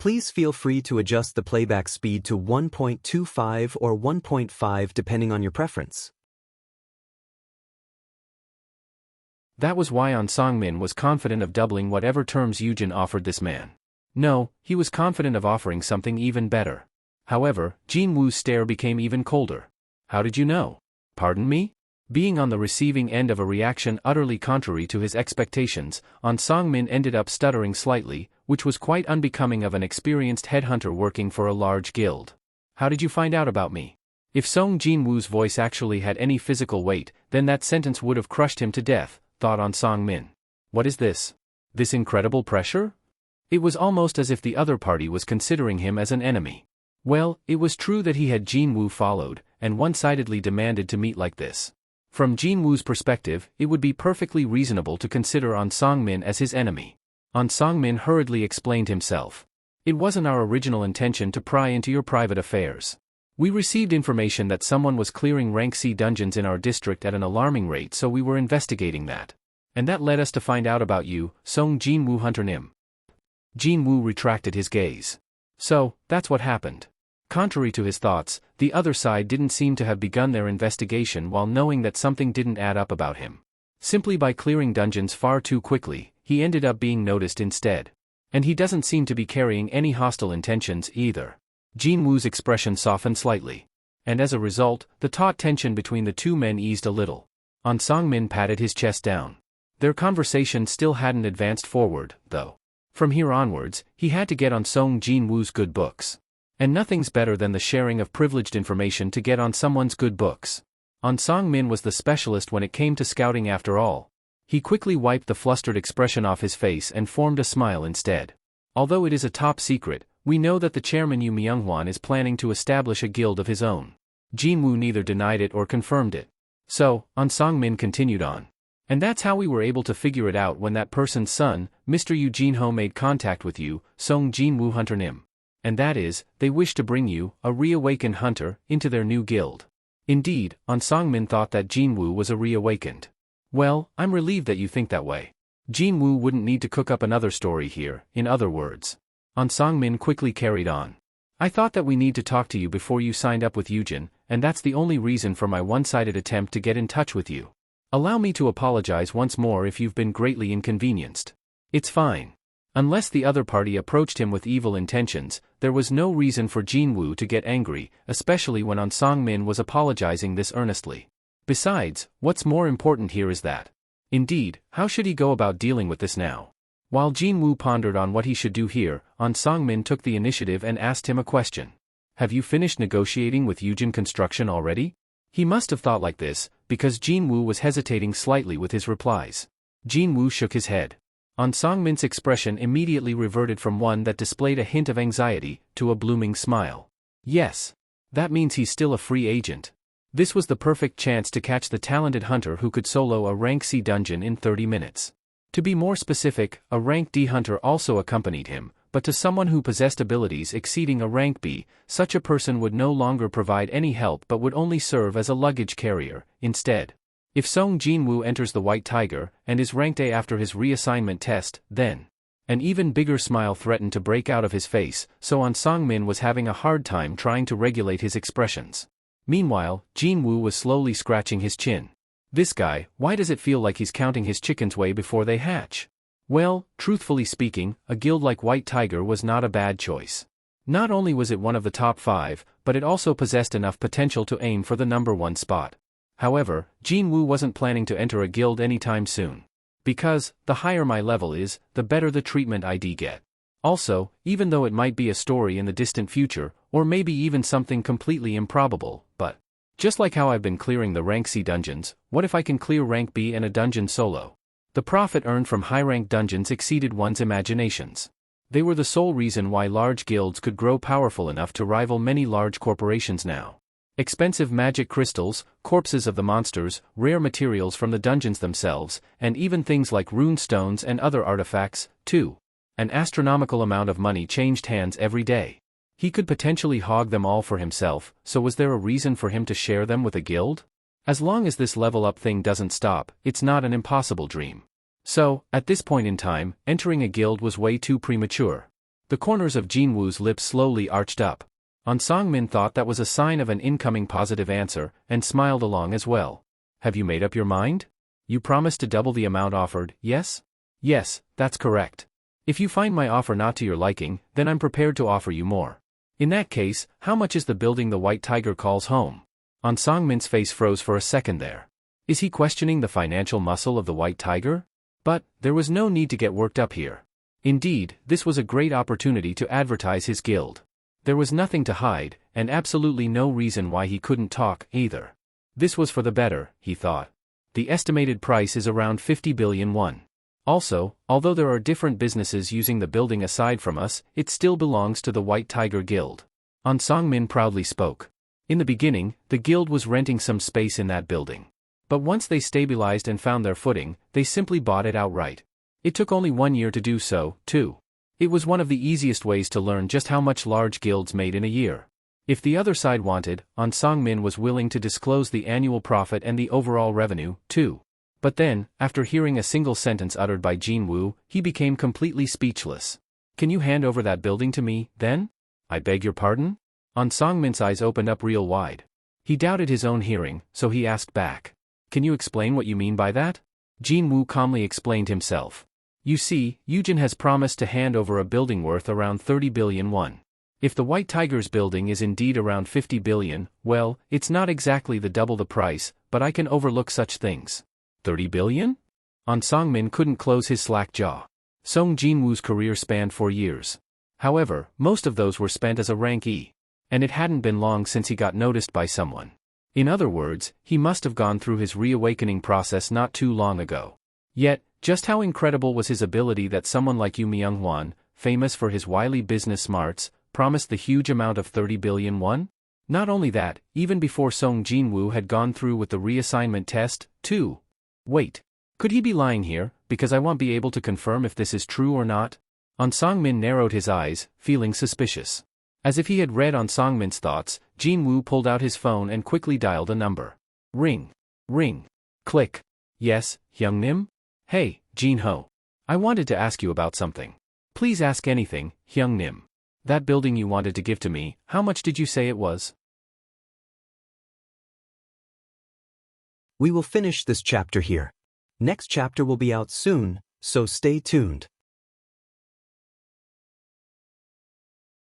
Please feel free to adjust the playback speed to 1.25 or 1.5 depending on your preference. That was why Sung-min was confident of doubling whatever terms Yujin offered this man. No, he was confident of offering something even better. However, Jin-Woo's stare became even colder. How did you know? Pardon me? Being on the receiving end of a reaction utterly contrary to his expectations, Sung-min ended up stuttering slightly, which was quite unbecoming of an experienced headhunter working for a large guild. How did you find out about me? If Sung Jin-Woo's voice actually had any physical weight, then that sentence would have crushed him to death, thought Sung-min. What is this? This incredible pressure? It was almost as if the other party was considering him as an enemy. Well, it was true that he had Jin-Woo followed, and one-sidedly demanded to meet like this. From Jin-Woo's perspective, it would be perfectly reasonable to consider Sung-min as his enemy. Sung-min hurriedly explained himself. It wasn't our original intention to pry into your private affairs. We received information that someone was clearing rank C dungeons in our district at an alarming rate, so we were investigating that. And that led us to find out about you, Sung Jin-Woo Hunter Nim. Jin-Woo retracted his gaze. So, that's what happened. Contrary to his thoughts, the other side didn't seem to have begun their investigation while knowing that something didn't add up about him. Simply by clearing dungeons far too quickly, he ended up being noticed instead. And he doesn't seem to be carrying any hostile intentions either. Jin-Woo's expression softened slightly. And as a result, the taut tension between the two men eased a little. Sung-min patted his chest down. Their conversation still hadn't advanced forward, though. From here onwards, he had to get on Sung Jin-Woo's good books. And nothing's better than the sharing of privileged information to get on someone's good books. Sung-min was the specialist when it came to scouting after all. He quickly wiped the flustered expression off his face and formed a smile instead. Although it is a top secret, we know that the chairman Yu Myunghwan is planning to establish a guild of his own. Jin-Woo neither denied it or confirmed it. So, Sung-min continued on. And that's how we were able to figure it out when that person's son, Mr. Yu Jin-ho, made contact with you, Sung Jin-Woo Hunter Nim. And that is, they wish to bring you, a reawakened hunter, into their new guild. Indeed, Sung-min thought that Jin-Woo was a reawakened. Well, I'm relieved that you think that way. Jin-Woo wouldn't need to cook up another story here, in other words. Sung-min quickly carried on. I thought that we need to talk to you before you signed up with Yujin, and that's the only reason for my one-sided attempt to get in touch with you. Allow me to apologize once more if you've been greatly inconvenienced. It's fine. Unless the other party approached him with evil intentions, there was no reason for Jin-Woo to get angry, especially when Sung-min was apologizing this earnestly. Besides, what's more important here is that. Indeed, how should he go about dealing with this now? While Jin-Woo pondered on what he should do here, Sung-min took the initiative and asked him a question. Have you finished negotiating with Yujin Construction already? He must have thought like this, because Jin-Woo was hesitating slightly with his replies. Jin-Woo shook his head. Sung-min's expression immediately reverted from one that displayed a hint of anxiety, to a blooming smile. Yes. That means he's still a free agent. This was the perfect chance to catch the talented hunter who could solo a rank C dungeon in 30 minutes. To be more specific, a rank D hunter also accompanied him, but to someone who possessed abilities exceeding a rank B, such a person would no longer provide any help but would only serve as a luggage carrier, instead. If Sung Jin-Woo enters the White Tiger, and is ranked A after his reassignment test, then. An even bigger smile threatened to break out of his face, so Sung-min was having a hard time trying to regulate his expressions. Meanwhile, Jin-Woo was slowly scratching his chin. This guy, why does it feel like he's counting his chickens way before they hatch? Well, truthfully speaking, a guild like White Tiger was not a bad choice. Not only was it one of the top 5, but it also possessed enough potential to aim for the number 1 spot. However, Jin-Woo wasn't planning to enter a guild anytime soon. Because, the higher my level is, the better the treatment I'd get. Also, even though it might be a story in the distant future, or maybe even something completely improbable, but just like how I've been clearing the rank C dungeons, what if I can clear rank B and a dungeon solo? The profit earned from high-rank dungeons exceeded one's imaginations. They were the sole reason why large guilds could grow powerful enough to rival many large corporations now. Expensive magic crystals, corpses of the monsters, rare materials from the dungeons themselves, and even things like rune stones and other artifacts, too. An astronomical amount of money changed hands every day. He could potentially hog them all for himself, so was there a reason for him to share them with a guild? As long as this level-up thing doesn't stop, it's not an impossible dream. So, at this point in time, entering a guild was way too premature. The corners of Jin-Woo's lips slowly arched up. Song-min thought that was a sign of an incoming positive answer, and smiled along as well. Have you made up your mind? You promised to double the amount offered, yes? Yes, that's correct. If you find my offer not to your liking, then I'm prepared to offer you more. In that case, how much is the building the White Tiger calls home? Song-min's face froze for a second there. Is he questioning the financial muscle of the White Tiger? But there was no need to get worked up here. Indeed, this was a great opportunity to advertise his guild. There was nothing to hide, and absolutely no reason why he couldn't talk, either. This was for the better, he thought. The estimated price is around 50 billion won. Also, although there are different businesses using the building aside from us, it still belongs to the White Tiger Guild. Song-min proudly spoke. In the beginning, the guild was renting some space in that building. But once they stabilized and found their footing, they simply bought it outright. It took only 1 year to do so, too. It was one of the easiest ways to learn just how much large guilds made in a year. If the other side wanted, Song-min was willing to disclose the annual profit and the overall revenue, too. But then, after hearing a single sentence uttered by Jin-Woo, he became completely speechless. Can you hand over that building to me, then? I beg your pardon? Song-min's eyes opened up real wide. He doubted his own hearing, so he asked back. Can you explain what you mean by that? Jin-Woo calmly explained himself. You see, Yujin has promised to hand over a building worth around 30 billion won. If the White Tiger's building is indeed around 50 billion, well, it's not exactly the double the price, but I can overlook such things. 30 billion? Song-min couldn't close his slack jaw. Sung Jin-Woo's career spanned 4 years. However, most of those were spent as a rank E. And it hadn't been long since he got noticed by someone. In other words, he must have gone through his reawakening process not too long ago. Yet, just how incredible was his ability that someone like Yu Myung-hwan, famous for his wily business smarts, promised the huge amount of 30 billion won? Not only that, even before Sung Jin-Woo had gone through with the reassignment test, too. Wait. Could he be lying here, because I won't be able to confirm if this is true or not? Song-min narrowed his eyes, feeling suspicious. As if he had read Song-min's thoughts, Jin-Woo pulled out his phone and quickly dialed a number. Ring. Ring. Click. Yes, Hyung-nim? Hey, Jin-ho. I wanted to ask you about something. Please ask anything, Hyung-nim. That building you wanted to give to me, how much did you say it was? We will finish this chapter here. Next chapter will be out soon, so stay tuned.